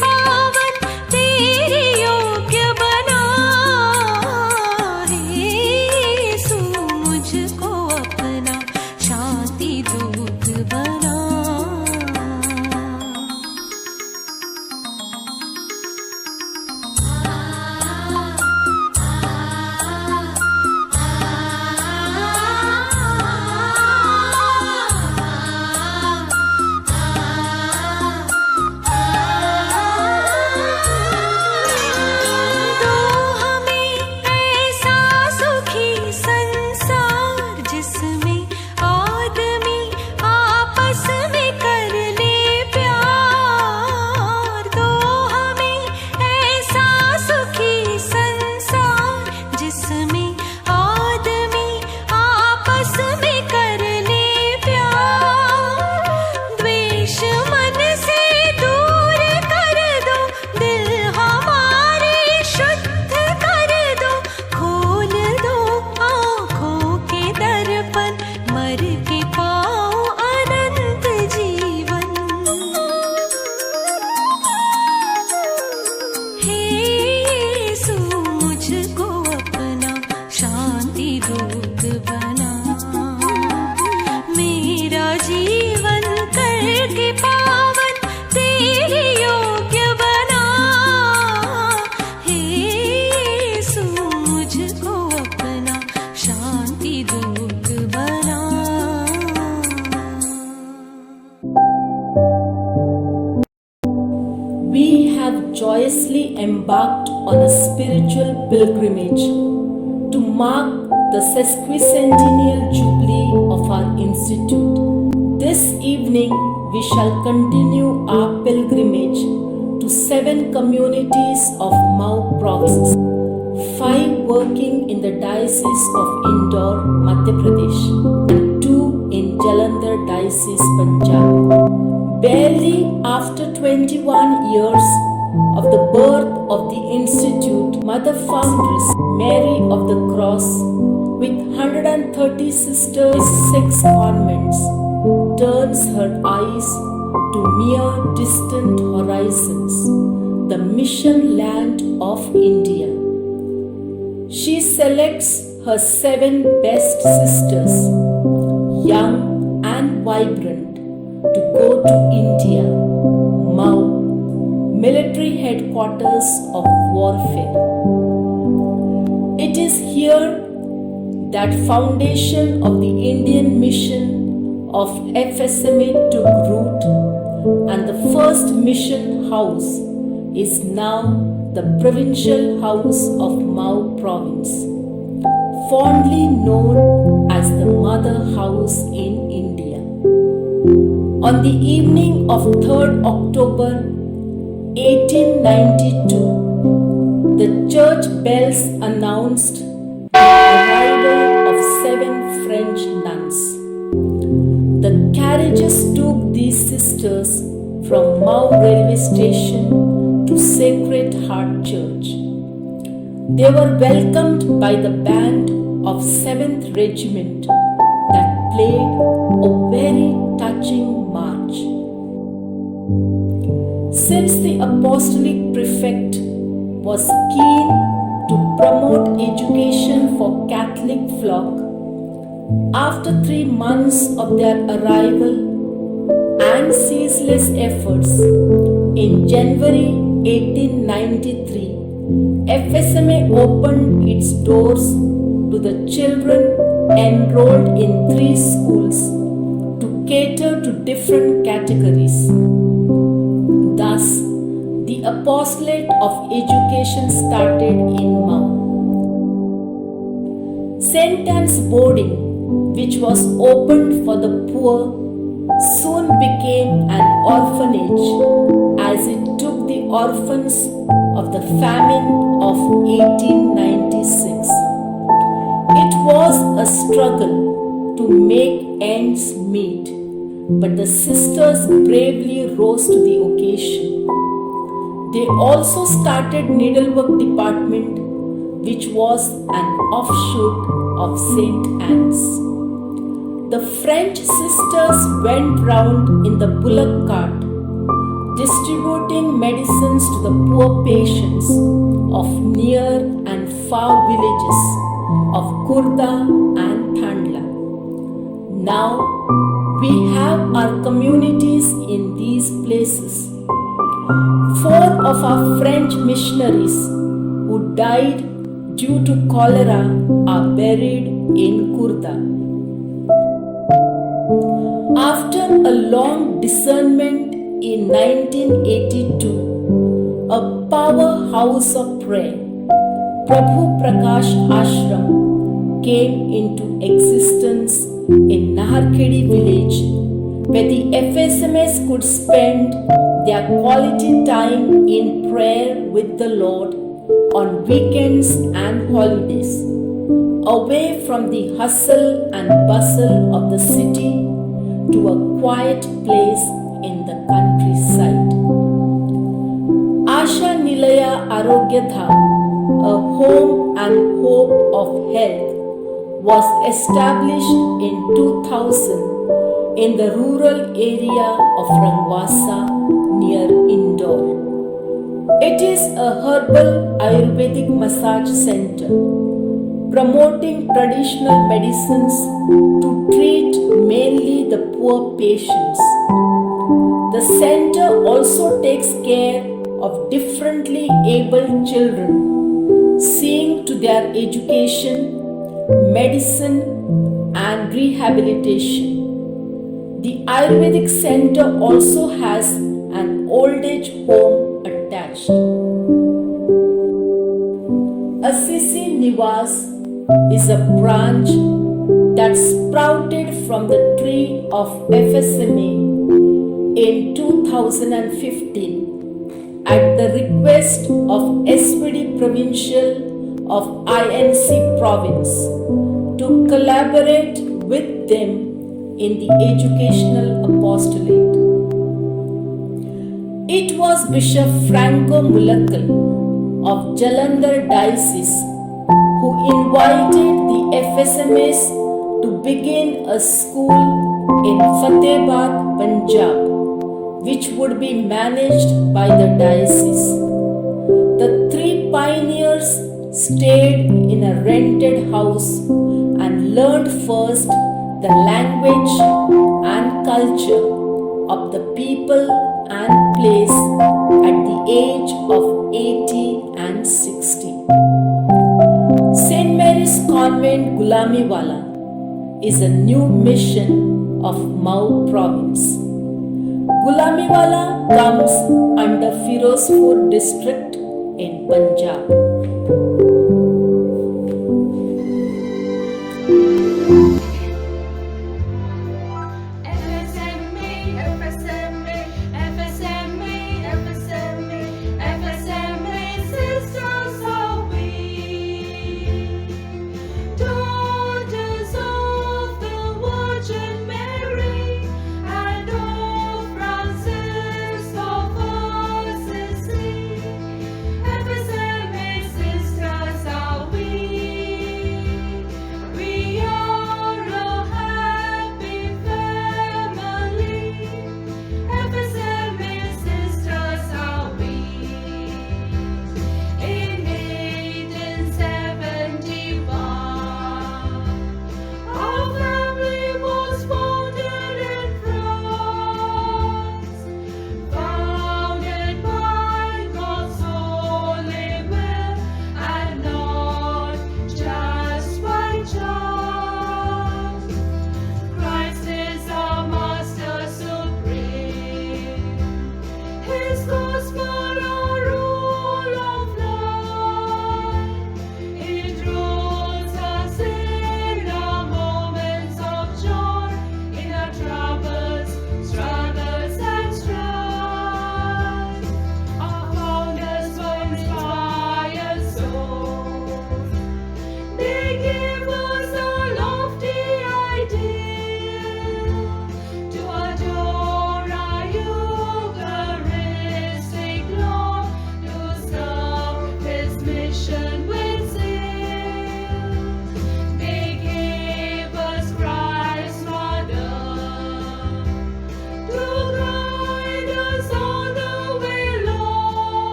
पावन तेरे योग्य बना। हे यीशु मुझको अपना शांति दूत बना। दूत बना। मेरा जीवन करके पावन तेरे योग्य बना। हे यीशु मुझको अपना शांति दूत बना। We have joyously embarked on a spiritual pilgrimage to mark the sesquicentennial jubilee of our institute. This evening we shall continue our pilgrimage to 7 communities of Mau province, 5 working in the diocese of Indore, Madhya Pradesh, and 2 in Jalandhar diocese, Punjab. Barely after 21 years of the birth of the institute, Mother Foundress Mary of the Cross, with 130 sisters, 6 convents, turns her eyes to mere distant horizons, the mission land of India. She selects her 7 best sisters, young and vibrant, to go to India, Mau, military headquarters of warfare. It is here that foundation of the Indian mission of FSMA took root, and the first mission house is now the Provincial House of Mau Province, fondly known as the Mother House in India. On the evening of 3rd October 1892, the church bells announced the arrival of 7 French nuns. The carriages took these sisters from Mau railway station to Sacred Heart Church. They were welcomed by the band of 7th Regiment that played a very touching march. Since the apostolic prefect was keen to promote education for Catholic flock, after 3 months of their arrival and ceaseless efforts, in January 1893, FSMA opened its doors to the children enrolled in 3 schools to cater to different categories. Thus, the apostolate of education started in Mau. St. Anne's Boarding, which was opened for the poor, soon became an orphanage as it took the orphans of the famine of 1896. It was a struggle to make ends meet, but the sisters bravely rose to the occasion. They also started needlework department, which was an offshoot of St. Anne's. The French sisters went round in the bullock cart, distributing medicines to the poor patients of near and far villages of Kurda and Thandla. Now we have our communities in these places. 4 of our French missionaries who died due to cholera are buried in Kurda. After a long discernment in 1982, a powerhouse of prayer, Prabhu Prakash Ashram, came into existence in Naharkhedi village, where the FSMS could spend their quality time in prayer with the Lord on weekends and holidays, away from the hustle and bustle of the city to a quiet place in the countryside. Asha Nilaya Arogya Dham, a home and hope of health, was established in 2000 in the rural area of Rangwasa near Indore. It is a herbal Ayurvedic massage center promoting traditional medicines to treat mainly the poor patients. The center also takes care of differently abled children, seeing to their education, medicine, and rehabilitation. The Ayurvedic center also has an old age home attached. Assisi Niwas is a branch that sprouted from the tree of FSMA in 2015 at the request of SVD Provincial of INC province to collaborate with them in the educational apostolate. It was Bishop Franco Mulakal of Jalandhar Diocese who invited the FSMS to begin a school in Fatehabad, Punjab, which would be managed by the diocese. The 3 pioneers stayed in a rented house and learned first the language and culture of the people and place at the age of 80 and 60. St. Mary's Convent Gulamiwala is a new mission of Mau province. Gulamiwala comes under Firozpur district in Punjab. Sisters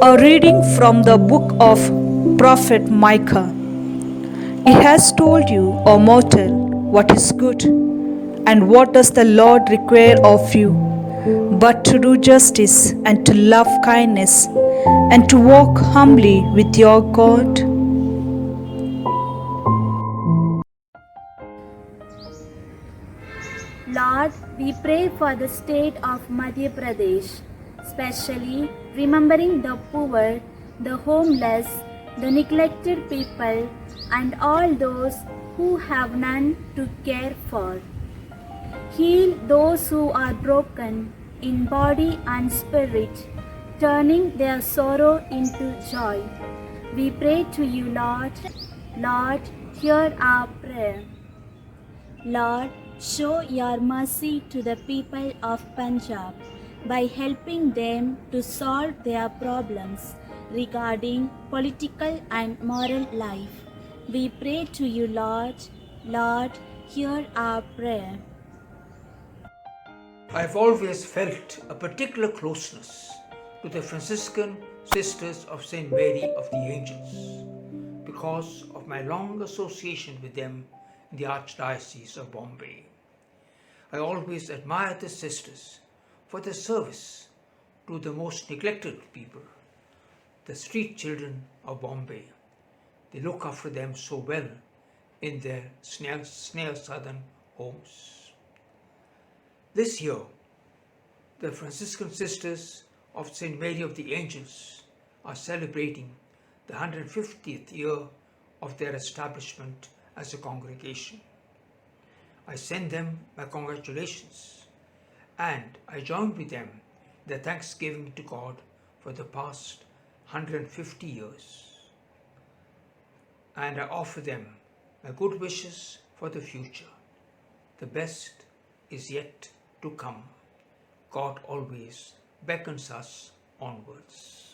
A reading from the book of Prophet Micah. He has told you, O mortal, what is good, and what does the Lord require of you, but to do justice, and to love kindness, and to walk humbly with your God? Lord, we pray for the state of Madhya Pradesh, especially remembering the poor, the homeless, the neglected people, and all those who have none to care for. Heal those who are broken in body and spirit, turning their sorrow into joy. We pray to you, Lord. Lord, hear our prayer. Lord, show your mercy to the people of Punjab by helping them to solve their problems regarding political and moral life. We pray to you, Lord. Lord, hear our prayer. I've always felt a particular closeness to the Franciscan Sisters of St. Mary of the Angels because of my long association with them in the Archdiocese of Bombay. I always admired the sisters for their service to the most neglected people, the street children of Bombay. They look after them so well in their snail southern homes. This year, the Franciscan Sisters of St. Mary of the Angels are celebrating the 150th year of their establishment as a congregation. I send them my congratulations and I join with them in their thanksgiving to God for the past 150 years. And I offer them my good wishes for the future. The best is yet to come. God always beckons us onwards.